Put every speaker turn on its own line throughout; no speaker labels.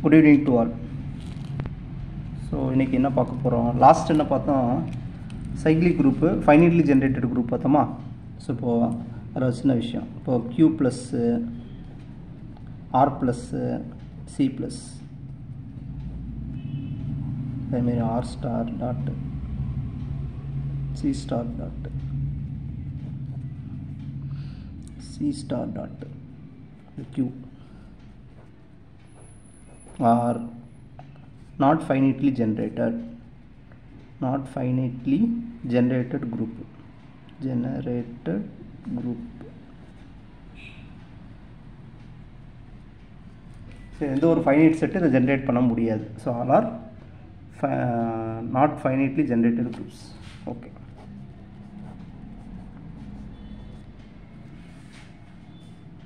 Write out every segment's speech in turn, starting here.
Good evening to all. So இன்னைக்கு என்ன பார்க்க போகிறோம், லாஸ்ட் என்ன பார்த்தோம், cyclic group finitely generated group பார்த்தோமா. ஸோ இப்போது அதில் சின்ன விஷயம், இப்போது Q plus R plus C plus, அதேமாரி R star dot C star dot C star dot Q are not finitely generated group so எந்த ஒரு ஃபைனைட் செட்டு இதை ஜென்ரேட் பண்ண முடியாது. So all are not finitely generated groups. Okay,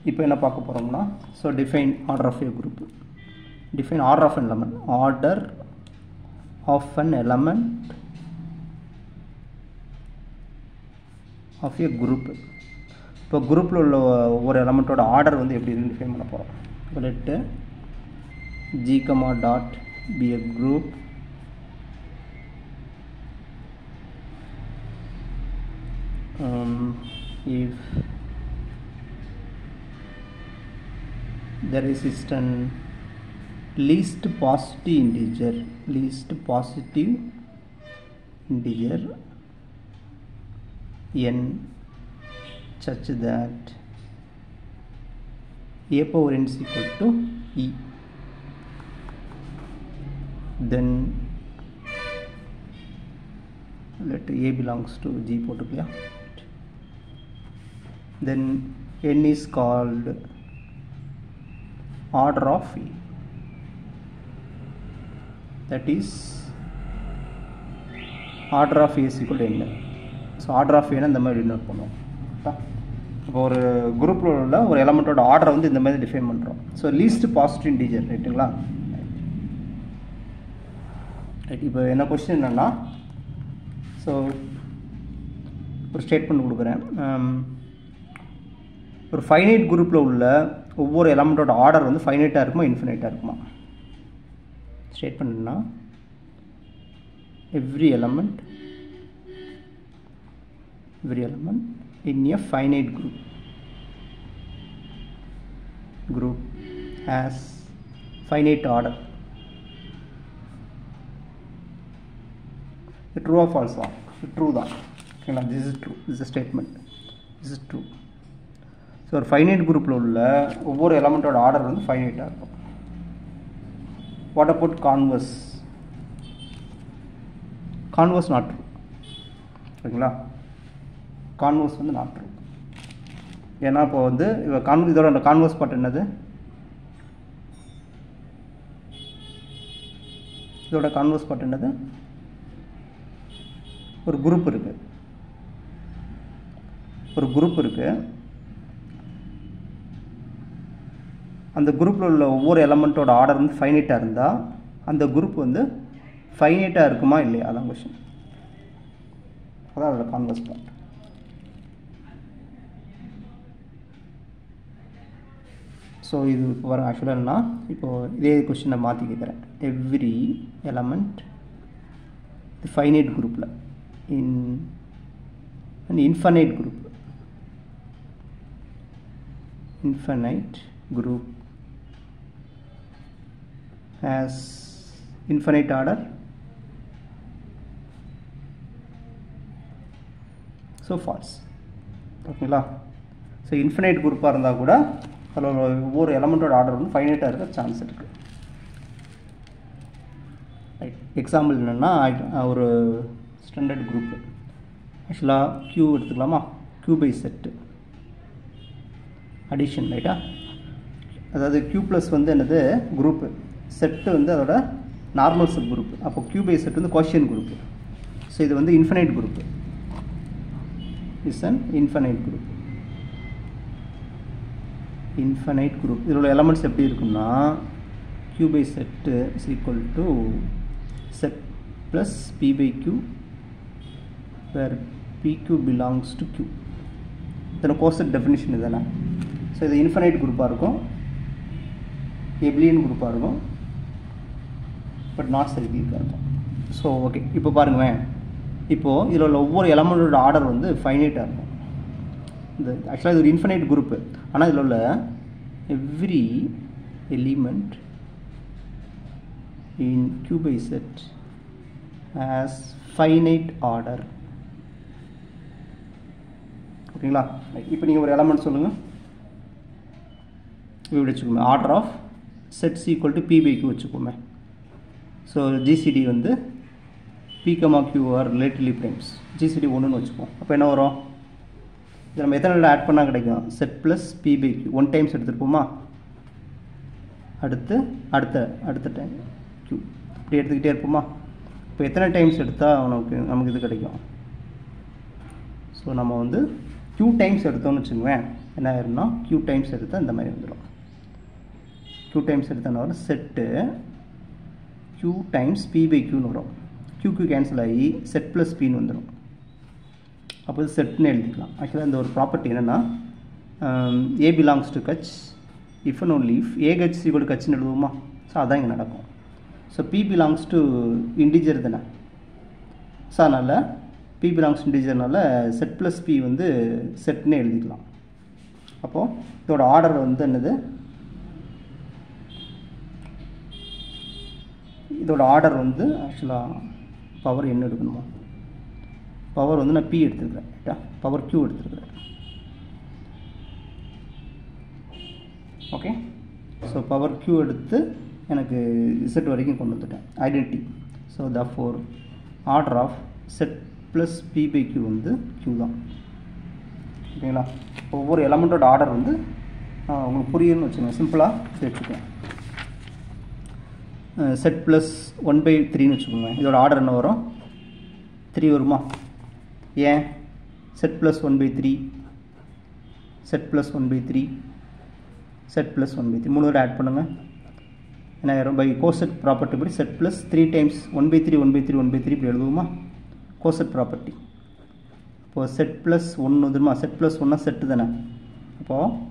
இப்போ என்ன பார்க்க போகிறோம்னா, so define order of a group. Define order of an element. Order of an element of a group. இப்போ குரூப்பில் உள்ள ஒவ்வொரு எலமெண்ட்டோட ஆர்டர் வந்து எப்படி டிஃபைன் பண்ண போகிறோம். let G, dot be a group if there is an least positive integer n such that a power n is equal to e, then let a belongs to G போட்டுக்கலையா, then n is called order of E. That is order of A is equal to n. So order of ஏன்னா இந்த மாதிரி denote பண்ணுவோம். இப்போ ஒரு குரூப்பில் உள்ள ஒரு எலமெண்ட்டோட ஆர்டரை வந்து இந்த மாதிரி டிஃபைன் பண்ணுறோம். ஸோ லீஸ்ட் பாசிட்டிவ் இன்டிஜர், ரைட்டுங்களா. ரைட், இப்போ என்ன கொஸ்டின் என்னென்னா, ஸோ ஒரு ஸ்டேட்மெண்ட் கொடுக்குறேன். ஒரு ஃபைனைட் குரூப்பில் உள்ள ஒவ்வொரு எலமெண்ட்டோட ஆர்டர் வந்து ஃபைனைட்டாக இருக்குமா இன்ஃபினைட்டாக இருக்குமா. ஸ்டேட்மெண்ட்னா every element in a finite group has finite order. True or false? True தான். ஓகேங்களா, this is true. This is a statement. This is true. So ஒரு ஃபைனைட் குரூப்பில் உள்ள ஒவ்வொரு எலமெண்ட்டோட ஆர்டர் வந்து ஃபைனைட்டாக இருக்கும். What about converse? Converse not true. சரிங்களா, converse வந்து நாட் ட்ரூ. ஏன்னா இப்போ வந்து இதோட அந்த கான்வர்ஸ் பார்ட் என்னது, இதோட கான்வர்ஸ் பார்ட் என்னது, ஒரு குரூப் இருக்கு. அந்த குரூப்பில் உள்ள ஒவ்வொரு எலமெண்ட்டோட ஆர்டர் வந்து ஃபைனைட்டாக இருந்தால் அந்த குரூப் வந்து ஃபைனைட்டாக இருக்குமா இல்லையா, அதான் கொஸ்டின். அதான் அதோட கான்வர்ஸ் பார்ட். ஸோ இது இப்போ வர ஆக்சுவலாக என்னன்னா, இப்போது இதே கொஸ்டினை மாற்றி கேட்குறேன். எவ்ரி எலமெண்ட் ஃபைனைட் குரூப்பில் infinite group has infinite order. So false. ஓகேங்களா. ஸோ இன்ஃபினைட் குரூப்பாக இருந்தால் கூட அதில் ஒவ்வொரு எலமெண்ட்டோட ஆர்டர் வந்து ஃபைனைட்டாக இருக்க சான்ஸ் இருக்குது. ரைட், எக்ஸாம்பிள் என்னென்னா, ஒரு ஸ்டாண்டர்ட் குரூப்பு ஆக்சுவலாக Q எடுத்துக்கலாமா, Q பை செட்டு அடிஷன், ரைட்டா. அதாவது Q ப்ளஸ் வந்து என்னது குரூப்பு, செட்டு வந்து அதோட நார்மல் சப் குரூப். அப்போ Q பை செட் வந்து கோஷியன்ட் குரூப்பு. ஸோ இது வந்து infinite group, is an infinite group. இதோட எலமெண்ட்ஸ் எப்படி இருக்குன்னா, Q பை set is equal to set plus P by Q where PQ belongs to Q. இதோட coset definition இதுதானே. ஸோ இது இன்ஃபைனைட் குரூப்பாக இருக்கும், எபிலியன் குரூப்பாக இருக்கும், பட் நாட் சைக்கிளிக் அர்த்தம். ஸோ ஓகே, இப்போ பாருங்களேன், இப்போது இதில் உள்ள ஒவ்வொரு எலமெண்ட்டோட ஆர்டர் வந்து ஃபைனைட்டாக இருக்கும். இந்த ஆக்சுவலாக இது ஒரு இன்ஃபைனைட் குரூப்பு, ஆனால் இதில் உள்ள every element in Q by set has finite order. ஓகேங்களா? இப்போ நீங்கள் ஒரு எலமெண்ட் சொல்லுங்கள், இப்படி வச்சுக்கோங்க, order of sets equal to P by Q வச்சுக்கோமே. ஸோ GCD வந்து P, Q are relatively primes. GCD 1ன்னு வச்சுப்போம். அப்போ என்ன வரும்? இது நம்ம எத்தனை ஆட் பண்ணால் கிடைக்கும்? Set plus P by Q 1 times எடுத்துருப்போமா? அடுத்த டைம் Q இப்படி எடுத்துக்கிட்டே இருப்போமா? இப்போ எத்தனை டைம்ஸ் எடுத்தால் நமக்கு இது கிடைக்கும்? ஸோ நம்ம வந்து Q டைம்ஸ் எடுத்தோம்னு வச்சுக்குவேன், என்ன ஆயிரும்னா Q டைம்ஸ் எடுத்தால் இந்த மாதிரி வந்துடும். Q டைம்ஸ் எடுத்தோன்னா வரும் set Q times P by Qன்னு வரும். Q கேன்சல் ஆகி செட் ப்ளஸ் Pன்னு வந்துடும். அப்போ செட்னு எழுதிக்கலாம். ஆக்சுவலாக இந்த ஒரு ப்ராப்பர்ட்டி என்னென்னா, A belongs to H if and only if A H equal to Hன்னு எழுதுவோமா? ஸோ அதான் இங்கே நடக்கும். So P belongs to integer தானே. ஸோ அதனால் P belongs to இன்டிஜர்னால செட் ப்ளஸ் P வந்து செட்னு எழுதிக்கலாம். அப்போது இதோட ஆர்டர் வந்து என்னது? இதோட ஆர்டர் வந்து ஆக்சுவலாக பவர் என்ன எடுக்கணுமா? பவர் வந்து நான் P எடுத்துருக்கிறேன், ரைட்டா? பவர் Q எடுத்துருக்கிறேன். ஓகே, ஸோ பவர் Q எடுத்து எனக்கு Z வரைக்கும் கொண்டு வந்துட்டேன், identity. So therefore order of set plus P by Q வந்து Q தான். ஓகேங்களா? ஒவ்வொரு எலமெண்ட்டோட ஆர்டர் வந்து உங்களுக்கு புரியுதுன்னு வச்சுக்கோங்க, சிம்பிளாக வச்சுக்கோங்க. செட் ப்ளஸ் 1/3ன்னு வச்சுக்கோங்க. இதோட ஆர்டர் என்ன வரும்? 3 வருமா? ஏன்? Set plus 1/3, set plus 1/3, set plus 1/3 3 வரை ஆட் பண்ணுங்கள். என்ன ஆயிரும்? பை கோசெட் ப்ராப்பர்ட்டி படி செட் ப்ளஸ் 3 டைம்ஸ் 1/3 1/3 1/3 இப்படி எழுதுவோமா? Coset property. இப்போது செட் ப்ளஸ் 1 வந்துருமா? செட் ப்ளஸ் 1 செட்டு தானே. அப்போது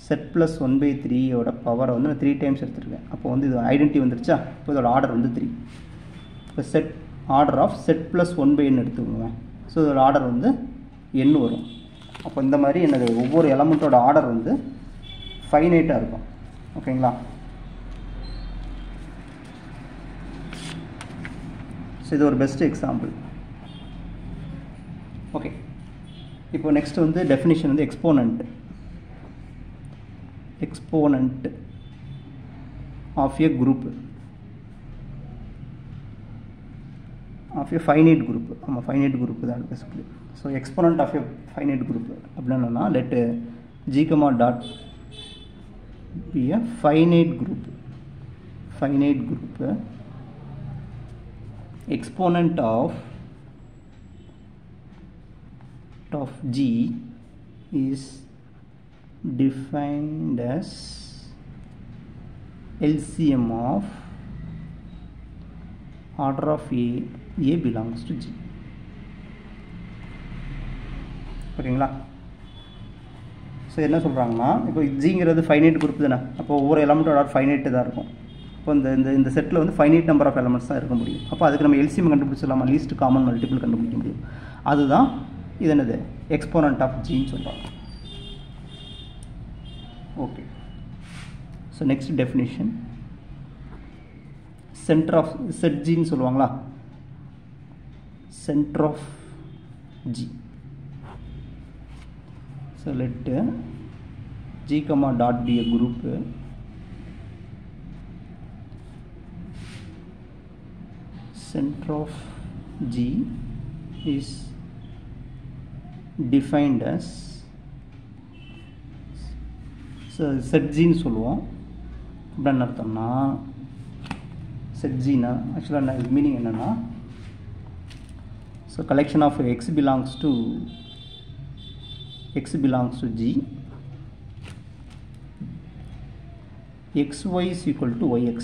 செட் ப்ளஸ் 1/3யோட பவரை வந்து நான் 3 டைம்ஸ் எடுத்துருக்கேன். அப்போ வந்து இது ஐடென்டிட்டி வந்துருச்சா? இப்போ இதோட ஆர்டர் வந்து 3. இப்போ set order of set plus 1/n எடுத்துக்கோங்க. ஸோ இதோட ஆர்டர் வந்து n வரும். அப்போ இந்த மாதிரி என்னது, ஒவ்வொரு எலமெண்ட்டோட ஆர்டர் வந்து ஃபைனைட்டாக இருக்கும். ஓகேங்களா? ஸோ இது ஒரு பெஸ்ட் எக்ஸாம்பிள். ஓகே, இப்போ நெக்ஸ்ட் வந்து டெஃபினிஷன் வந்து exponent of a group, of a finite group. ஆமாம், finite group தான் basically. So exponent of a finite group அப்படின்னா let G dot be a finite group. Exponent of G is defined as LCM of order of A belongs to G. ஓகேங்களா? So என்ன சொல்கிறாங்கன்னா, இப்போ ஜிங்கிறது finite group தானே. அப்போ ஒவ்வொரு எலமெண்ட்டோட order finite தான் இருக்கும். இப்போ இந்த செட்டில் வந்து ஃபைனைட் நம்பர் ஆஃப் எலமெண்ட்ஸ் தான் இருக்க முடியும். அப்போ அதுக்கு நம்ம எல்சிஎம் கண்டுபிடிச்சிடலாமா? லீஸ்ட் காமன் மல்டிபிள் கண்டுபிடிக்க முடியும். அதுதான் இது என்னது, எக்ஸ்போனன்ட் ஆஃப் ஜின்னு சொல்கிறாங்க. Okay, so next definition, centre of set ஜின்னு சொல்லுவாங்களா? Centre of G. So let G, dot be a group center of G is defined as, so set G ன்னு சொல்லுவோம். அப்படின்னு அர்த்தம்னா set G னா ஆக்சுவலாக இது மீனிங் என்னன்னா, so collection of x belongs to G, xy is equal to yx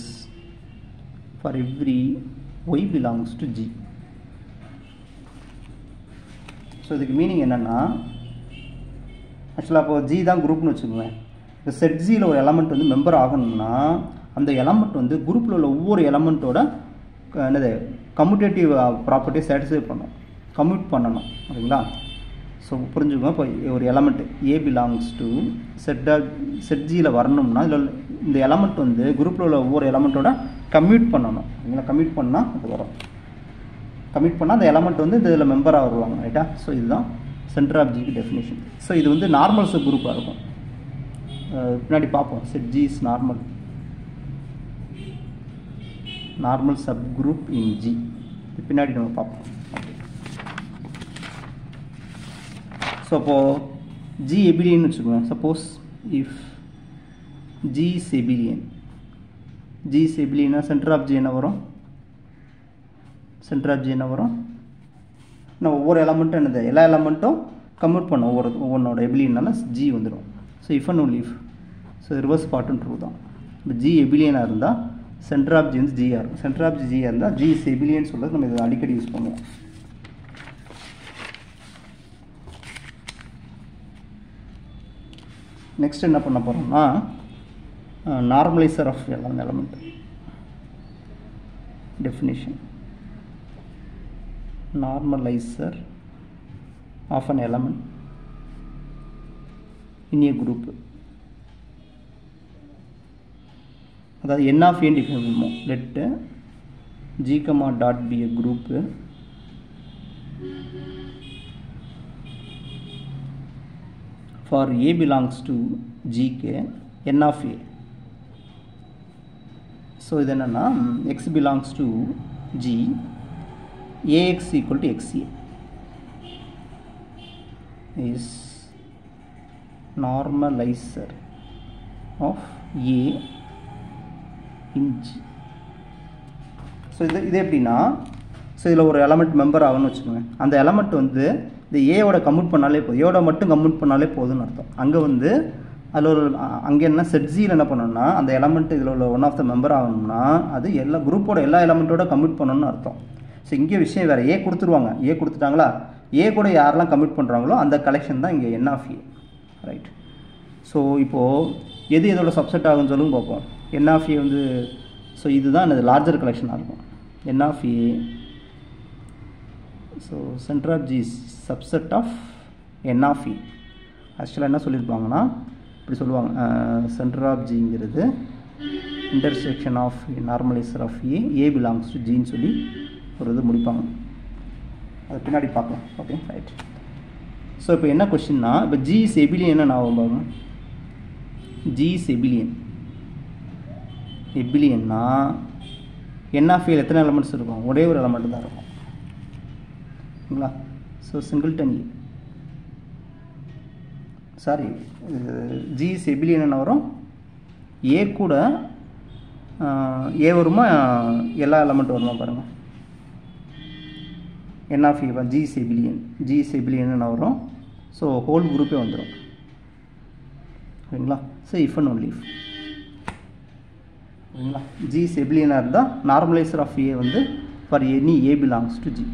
for every y belongs to G. So இதுக்கு meaning என்னென்னா, ஆக்சுவலாக இப்போ G தான் குரூப்னு வச்சுக்கோங்க. இப்போ செட் ஜியில் ஒரு எலமெண்ட் வந்து மெம்பர் ஆகணும்னா அந்த எலமெண்ட் வந்து குரூப்பில் உள்ள ஒவ்வொரு எலமெண்ட்டோட என்னது கம்யூட்டேட்டிவ் ப்ராப்பர்ட்டியை சாட்டிஸ்ஃபை பண்ணணும், கம்யூட் பண்ணணும். ஓகேங்களா? ஸோ புரிஞ்சுக்கோங்க. இப்போ ஒரு element A belongs to set ஜியில் வரணும்னா இதில் இந்த எலமெண்ட் வந்து குரூப்பில் உள்ள ஒவ்வொரு எலமெண்ட்டோட கம்யூட் பண்ணணும். ஓகேங்களா? கம்யூட் பண்ணால் அது வரும். கம்யூட் பண்ணால் அந்த எலமெண்ட் வந்து இதில் மெம்பராக வருவாங்க. ரைட்டா? ஸோ இதுதான் சென்டர் ஆஃப் ஜிக்கு டெஃபினேஷன். ஸோ இது வந்து நார்மல் சப் குரூப்பாக இருக்கும். பின்னாடி பார்ப்போம். Set G is normal subgroup in G. பின்னாடி நம்ம பார்ப்போம். ஸோ அப்போது ஜி எபிலியன் வச்சுக்கோங்க. Suppose if G is abelian, G is எபிலியனா சென்டர் ஆஃப் ஜி என்ன வரும்? சென்டர் ஆஃப் ஜி என்ன வரும்? நான் ஒவ்வொரு எலமெண்ட்டும் என்னது எல்லா எலமெண்ட்டும் கம்யூட் பண்ணோம் ஒவ்வொன்றோட எபிலியனால ஜி வந்துடும். So if and only if. So reverse பார்ட்டும் ட்ரூ தான். இப்போ ஜி எபிலியனாக இருந்தால் சென்டர் ஆஃப் ஜி வந்து ஜியாக இருக்கும். சென்டர் ஆஃப் ஜி ஜியாக இருந்தால் ஜி இஸ் எபிலியன் சொல்கிறது நம்ம இதை அடிக்கடி யூஸ் பண்ணுவோம். நெக்ஸ்ட் என்ன பண்ண போகிறோம்னா normaliser of element definition. Normaliser of an element in a group. அதாவது n of a டிஃபைன் பண்ணுவோம். Let g, dot be a group for a belongs to gk n of a. So இது என்னென்னா x belongs to g, ax equal to xa is normalizer of a in g. So இது எப்படின்னா, so இதில் ஒரு element member ஆகுன்னு வச்சுக்கோங்க. அந்த element வந்து இந்த ஏவோட கம்யூட் பண்ணாலே போதும், ஏவோட மட்டும் கம்யூட் பண்ணாலே போதும்னு அர்த்தம். அங்கே வந்து அதில் ஒரு அங்கே என்ன செட் ஜியில் என்ன பண்ணணும்னா அந்த எலமெண்ட் இதில் உள்ள ஒன் ஆஃப் த மெம்பர் ஆகணும்னா அது எல்லா குரூப்போட எல்லா எலமெண்ட்டோட கம்யூட் பண்ணணும்னு அர்த்தம். ஸோ இங்கே விஷயம் வேறு. ஏ கொடுத்துருவாங்க, ஏ கொடுத்துட்டாங்களா, ஏ கூட யாரெல்லாம் கம்யூட் பண்ணுறாங்களோ அந்த கலெக்ஷன் தான் இங்கே என் ஆஃப் ஏ. ரைட்? ஸோ இப்போது எது எதோட சப்செட் ஆகுன்னு சொல்லுங்க பார்ப்போம். என் ஆஃப் ஏ வந்து ஸோ இதுதான் இது லார்ஜர் கலெக்ஷனாக இருக்கும். N of A. So centre of G subset of N of A. ஆக்சுவலாக என்ன சொல்லியிருப்பாங்கன்னா இப்படி சொல்லுவாங்க, சென்டர் ஆஃப் ஜிங்கிறது intersection of normaliser of A, A belongs to ஜின்னு சொல்லி ஒரு இது முடிப்பாங்க. அது பின்னாடி பார்க்கலாம். Okay, right. ஸோ இப்போ என்ன கொஸ்டின்னா, இப்போ ஜி இஸ் எபிலியன் என்ன ஆகும் பாருங்க. G is abelian. எபிலியன்னா என் ஆஃப் ஏல எத்தனை எலமெண்ட்ஸ் இருக்கும்? ஒரே ஒரு எலமெண்ட் தான் இருக்கும். ஓகேங்களா? So singleton A, sorry G is abelian என்ன வரும்? ஏ கூட ஏ வருமா, எல்லா எலமெண்ட் வருமா பாருங்கள். N of A G is abelian, G is abelian என்ன வரும்? ஸோ ஹோல் குரூப்பே வந்துடும். ஓகேங்களா? So if and only if. ஓகேங்களா? ஜி இஸ் எபிலியனாக இருந்தால் நார்மலைசர் ஆஃப் ஏ வந்து for any A belongs to G,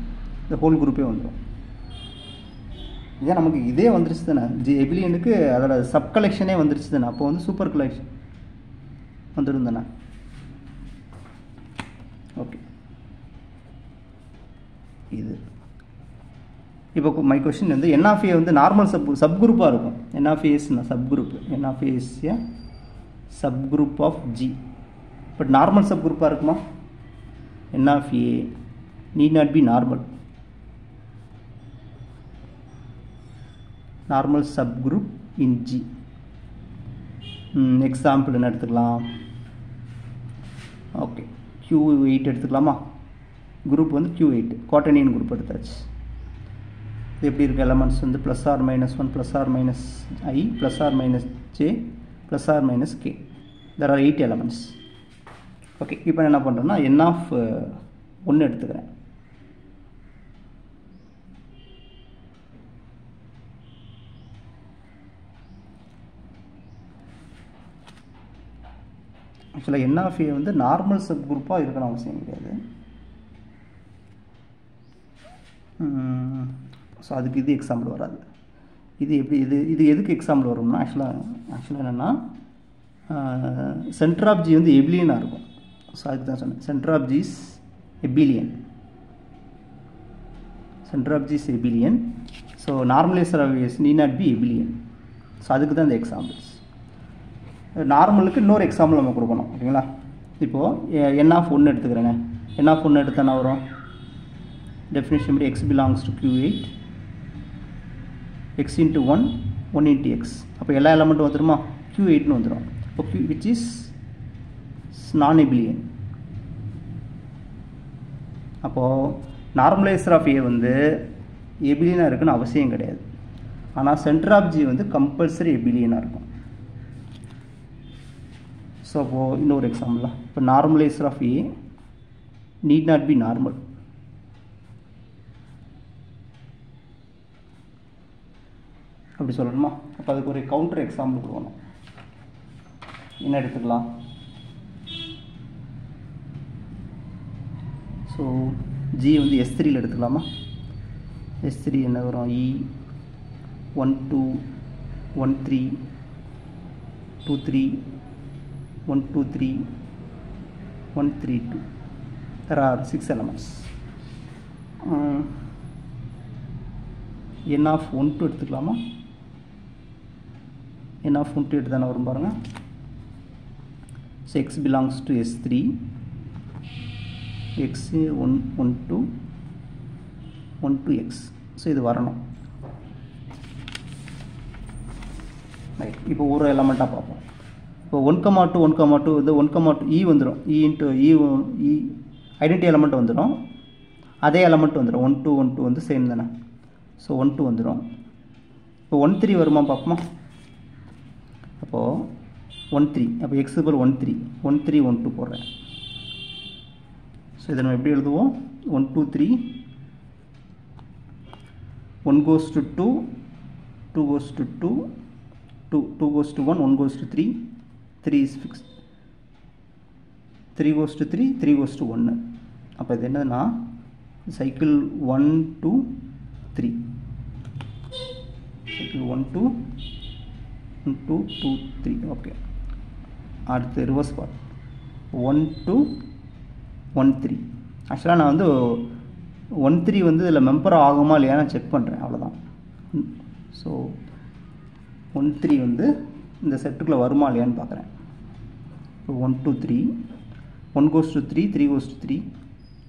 இந்த ஹோல் குரூப்பே வந்துடும். இதே நமக்கு இதே வந்துருச்சு தானே, ஜி எபிலியனுக்கு அதோட சப் கலெக்ஷனே வந்துருச்சு தானே, அப்போ வந்து சூப்பர் கலெக்ஷன் வந்துடும் தானே. ஓகே, இது இப்போ மை கொஸ்டின் வந்து என் ஆஃப் ஏ வந்து நார்மல் சப் குரூப்பாக இருக்கும். என் ஆஃப் ஏஸ்னா subgroup, N of is a subgroup of G. But normal சப் குரூப்பாக இருக்குமா? N of A need not be normal subgroup in G. Example என்ன எடுத்துக்கலாம்? ஓகே, Q8 எடுத்துக்கலாமா? குரூப் வந்து Q8 குவாட்டர்னியன் குரூப் எடுத்தாச்சு. இது எப்படி இருக்குது? எலமெண்ட்ஸ் வந்து +or-1 +or-i +or-j +or-k. there are 8 elements. Okay, இப்போ என்ன பண்ணுறேன்னா n ஆஃப் 1 எடுத்துக்கிறேன். ஆக்சுவலாக என் ஆஃப் ஏ வந்து நார்மல் சப் குரூப்பாக இருக்கணும் அவசியம் கிடையாது. ஸோ அதுக்கு இது எக்ஸாம்பிள் வராது. இது எப்படி இது எதுக்கு எக்ஸாம்பிள் வரும்னா ஆக்சுவலாக என்னென்னா சென்டர் ஆஃப் ஜி வந்து எபிலியனாக இருக்கும். ஸோ அதுக்கு தான் சொன்னேன், centre of G is abelian. Centre of G is abelian. So normaliser of S need not be abelian. So அதுக்கு தான் இந்த எக்ஸாம்பிள்ஸ். நார்மலுக்கு இன்னொரு எக்ஸாம்பிள் நம்ம கொடுக்கணும். ஓகேங்களா? இப்போது என் ஆஃப் 1 எடுத்துக்கிறேங்க. என் ஆஃப் 1 எடுத்தால் என்ன வரும்? டெஃபினிஷன் படி X belongs to Q8, X into 1, 1 into X. அப்போ எல்லா எலமெண்ட்டும் வந்துடுமா? Q8ன்னு வந்துடும். இப்போ Q விச் இஸ் நான் எபிலியன். அப்போது நார்மலைசர் ஆஃப் ஏ வந்து எபிலியனாக இருக்குன்னு அவசியம் கிடையாது. ஆனால் சென்டர் ஆஃப் ஜி வந்து கம்பல்சரி எபிலியனாக இருக்கும். ஸோ அப்போது இன்னொரு எக்ஸாம்பிள் தான். இப்போ normaliser of A need not be normal. அப்படி சொல்லணுமா? அப்போ அதுக்கு ஒரு கவுண்டர் எக்ஸாம்பிள் கொடுக்கணும். என்ன எடுத்துக்கலாம்? ஸோ ஜி வந்து S3யில் எடுத்துக்கலாமா? S3 என்ன வரும்? E12 13 23 123 132. There are 6 elements. n of 12 எடுத்துக்கலாமா? n of 12 எடுத்தானே வரும் பாருங்க. So x belongs to S3, x 1 1 2 1 2 x. So இது வரணும். ரைட். இப்போ ஒரு எலமெண்ட்டாக பார்ப்போம். இப்போ 1,2 1,2 இது 1,2 E வந்துடும். E into E identity element வந்துடும். அதே எலமெண்ட் வந்துடும். 1 2 1 2 வந்து சேம் தானே. ஸோ 1 2 வந்துடும். இப்போ 1 3 வருமா பார்ப்போமா? அப்போது 1 3. அப்போ x = 1 3 1 3 1 2 போடுறேன். ஸோ இதை நம்ம எப்படி எழுதுவோம்? 1 2 3 1 goes to 2 2 goes to 2 2 goes to 1 1 goes to 3 3 is fixed 3 goes to 3 3 goes to 1. அப்போ இது என்னதுன்னா சைக்கிள் 1 2 3 சைக்கிள் 1 2 1 2 2 3. ஓகே. அடுத்து ரிவர்ஸ் பார்ட் 1 2 1 3. ஆக்சுவலாக நான் வந்து 1 3 வந்து இதில் மெம்பர் ஆகுமா இல்லையா நான் செக் பண்ணுறேன், அவ்வளோதான். ஸோ 1 3 வந்து இந்த செட்டுக்குள்ளே வருமா இல்லையான்னு பார்க்குறேன். இப்போ 1 2 3 1 goes to 3 3 goes to 3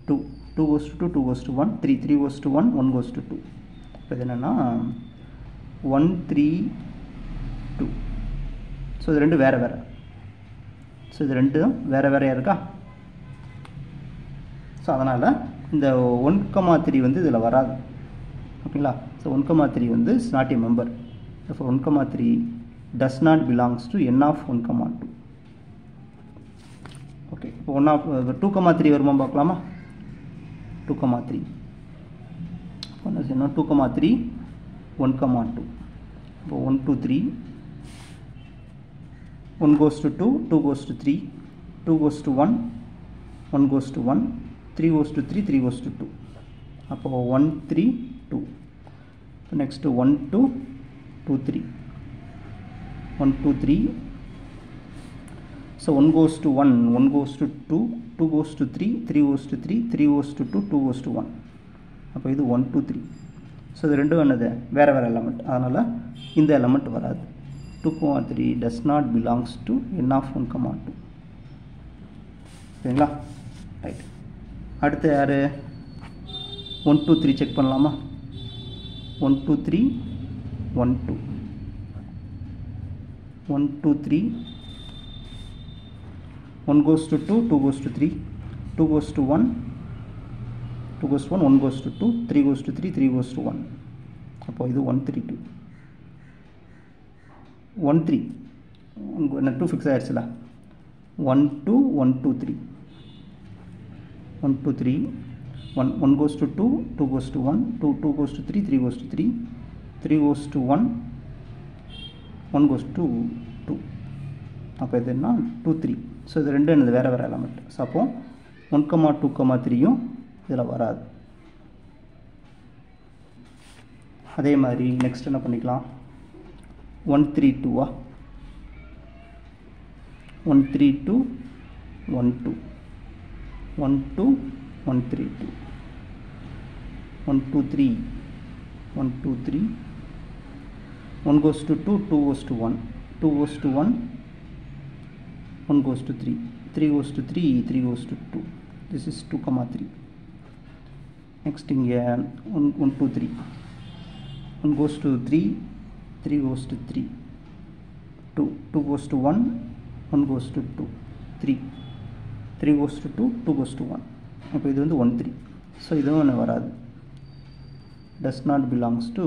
2 2 goes to 2 2 goes to 1 3 3 goes to 1 1 goes to 2. இப்போ இது என்னென்னா 1 3 2. ஸோ இது ரெண்டு வேறு வேறு. ஸோ இது ரெண்டு வேறு வேறையாக இருக்கா? ஸோ அதனால் இந்த 1,3 வந்து இதில் வராது. ஓகேங்களா? ஸோ 1,3 வந்து is not a member. So 1,3 does not belongs to n of 1,2. Okay. இப்போ 2,3 வருமா பார்க்கலாமா? 2,3 ஒன்று செய்யணும். 2,3 1,2. இப்போ 1 2 3 1 goes to 2 2 goes to 3 2 goes to 1 1 goes to 1 3 goes to 3 3 goes to 2. அப்போ 1 3 2. இப்போ next 1 2 2 3 1 2 3. So 1 goes to 1 1 goes to 2 2 goes to 3 3 goes to 3 3 goes to 2 2 goes to 1. அப்போ இது 1 2 3. ஸோ இது ரெண்டும் என்னது வேறு வேறு எலமெண்ட். அதனால் இந்த எலமெண்ட் வராது. 2,3 does not belongs to n of 1,2. சரிங்களா? ரைட். அடுத்து யார்? 1 2 3 செக் பண்ணலாமா? 1 2 3 1 2 1 2 3 1 goes to 2 2 goes to 3 2 goes to 1 2 goes to 1 1 goes to 2 3 goes to 3 3 goes to 1. அப்போ இது 1 3 2 1 3 என்ன 2 fix ஆகிடுச்சுல. 1 2 1 2 3 1 2 3 1 1 goes to 2 2 goes to 1 2 2 goes to 3 3 goes to 3 3 goes to 1 1 goes to 2. அப்போ இது என்ன 2 3. ஸோ இது ரெண்டு என்னது வேறு வேறு எலமெண்ட். ஸோ அப்போ 1,2,3யும் இதில் வராது. அதே மாதிரி நெக்ஸ்ட் என்ன பண்ணிக்கலாம்? 1 3 2 132 1 2 1 2 132 1 2 3 1 2 3 1 goes to 2 2 goes to 1 2 goes to 1 1 goes to 3 3 goes to 3 3 goes to 2 this is 2 comma 3 next இங்கே 1 2 3 1 goes to 3 3 goes to 3 2 2 goes to 1 1 goes to 2 3 3 goes to 2 2 goes to 1 அப்போ இது வந்து 1 3 ஸோ இதுவும் ஒன்று வராது does not belongs to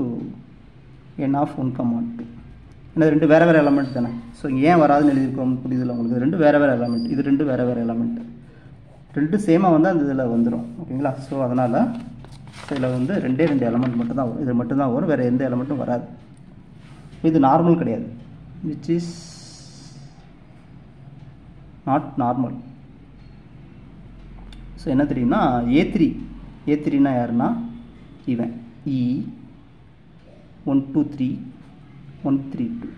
n of 1 comma 2 ஏன்னா ரெண்டு வேறு வேறு எலமெண்ட் தானே ஸோ ஏன் வராதுன்னு எழுதியிருக்கோம் புரியுதில்ல உங்களுக்கு ரெண்டு வேறு வேறு எலமெண்ட் இது ரெண்டு வேறு வேறு எலமெண்ட் ரெண்டு சேமாக வந்து அந்த இதில் வந்துடும் ஓகேங்களா ஸோ அதனால் இதில் வந்து ரெண்டே எலமெண்ட் மட்டும் தான் வரும் இது மட்டும்தான் வரும் வேறு எந்த எலமெண்ட்டும் வராது இது நார்மல் கிடையாது which is not normal so என்ன தெரியும்னா ஏ3னா யாருன்னா இவன் இ 1 2 3 1 3 2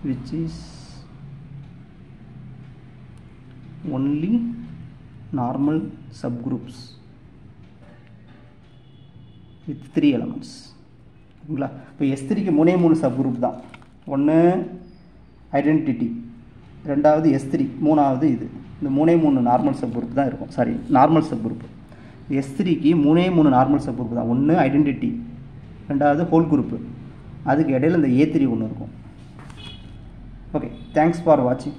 which is only normal subgroups with 3 elements ஓகேங்களா இப்போ S3க்கு 3 சப்குரூப் தான் ஒன்று ஐடென்டிட்டி ரெண்டாவது S3 மூணாவது இது இந்த 3 நார்மல் சப்குரூப் தான் இருக்கும் சாரி நார்மல் சப்குரூப் S3க்கு 3 நார்மல் சப்குரூப் தான் ஒன்று ஐடென்டிட்டி ரெண்டாவது ஹோல் குரூப்பு அதுக்கு இடையில் இந்த A3 ஒன்று இருக்கும் ஓகே தேங்க்ஸ் ஃபார் வாட்சிங்